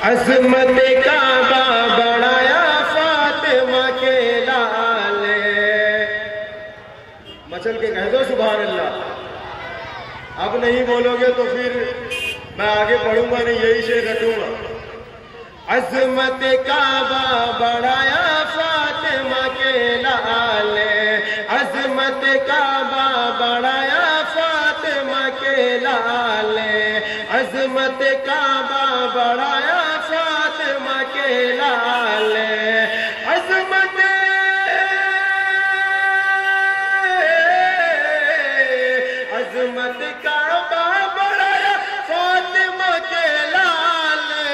عظمت کعبہ بڑھایا فاطمہ کے لالے. مچل کے کہہ دو سبحان اللہ. اب نہیں بولو گے تو پھر میں آگے پڑھوں گا نہیں، یہی شعر رٹوں گا. عظمت کعبہ بڑھایا فاطمہ کے لالے، عظمت کعبہ بڑھایا فاطمہ کے لالے، عظمت کعبہ بڑھایا فاطمہ کے لالے، عظمت کعبہ بڑھایا فاطمہ کے لالے.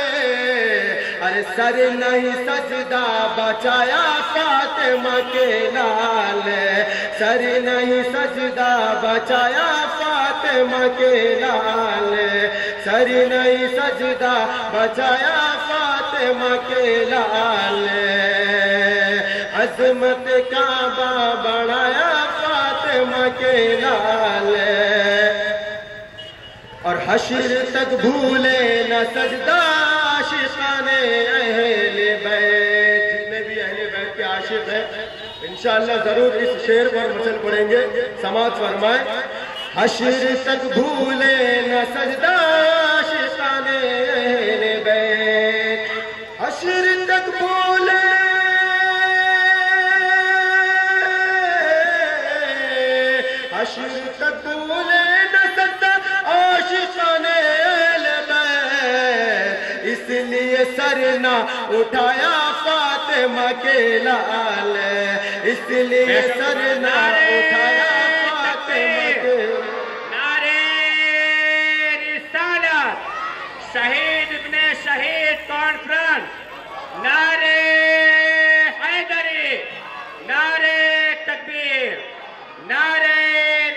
ارے سر نہیں سجدہ بچایا فاطمہ کے لالے، سر نہیں سجدہ بچایا فاطمہ کے لالے، سر نہیں سجدہ بچایا فاطمہ کے لالے. عظمت کعبہ بڑھایا فاطمہ کے لالے. اور حشر تک بھولے نہ سجدہ عاشقان اہل بیت. جتنے بھی اہل بیت کے عاشق ہیں انشاءاللہ ضرور اس شعر پر مچل پڑیں گے، سماعت فرمائیں. حشر تک بھولے نہ سجدہ عاشقان اہل بیت، حشر تک بھولے حشر تک بھولے نہ سجدہ عاشقان اہل بیت. اس لیے سر نہ اٹھایا فاطمہ کے لالے، اس لیے سر نہ اٹھایا فاطمہ کے. نعرہ رسالت، شہید ابن شہید کانفرنس، نعرہ حیدری، نعرہ تکبیر، نعرہ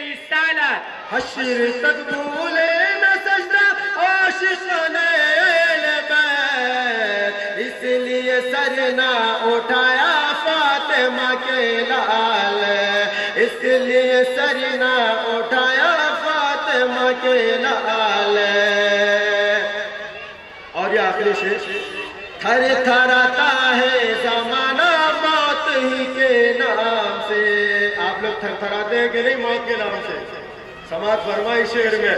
رسالت. حشر تک بھولے نہ سجدہ عاشقان اہل بیت، اس لیے سر نہ اٹھایا فاطمہ کے لالے، اس لیے سر نہ اٹھایا فاطمہ کے لالے. اور یہ آخری شعر. تھر تھراتا ہے زمانہ موت ہی کے نام سے. آپ لوگ تھر تھراتے ہیں کہ نہیں موت کے نام سے؟ سماعت فرمائی شعر میں.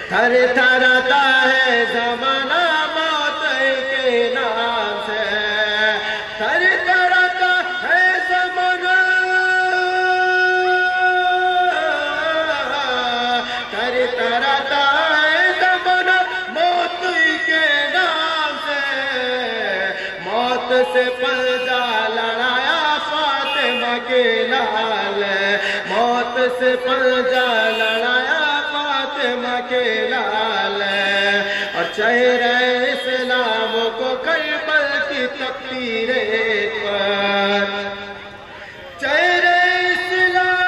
تھر تھراتا ہے زمانہ موت ہی کے نام سے، تھر تھراتا ہے زمانہ، تھر تھراتا ہے زمانہ موت ہی کے نام سے. موت سے پنجہ لڑایا فاطمہ کے لالے، موت سے پنجہ لڑایا فاطمہ کے لالے. اور چہرہ اسلام کو کربل کی تکبیریں پر، چہرہ اسلام،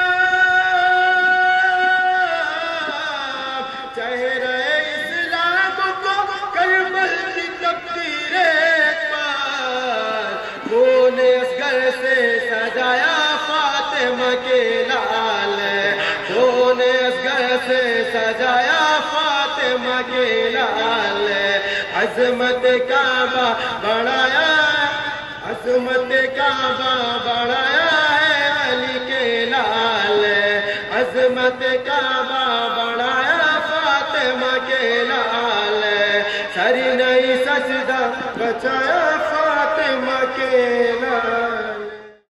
چہرہ اسلام کو کربل کی تکبیریں پر. خون اصغر سے سجایا فاطمہ کے لالے، خون اصغر سے سجایا فاطمہ کے لالے. عظمت کعبہ بڑھایا، عظمت کعبہ بڑھایا ہے علی کے لالے، عظمت کعبہ بڑھایا فاطمہ کے لالے. سر نہیں سجدہ بچایا فاطمہ کے لالے.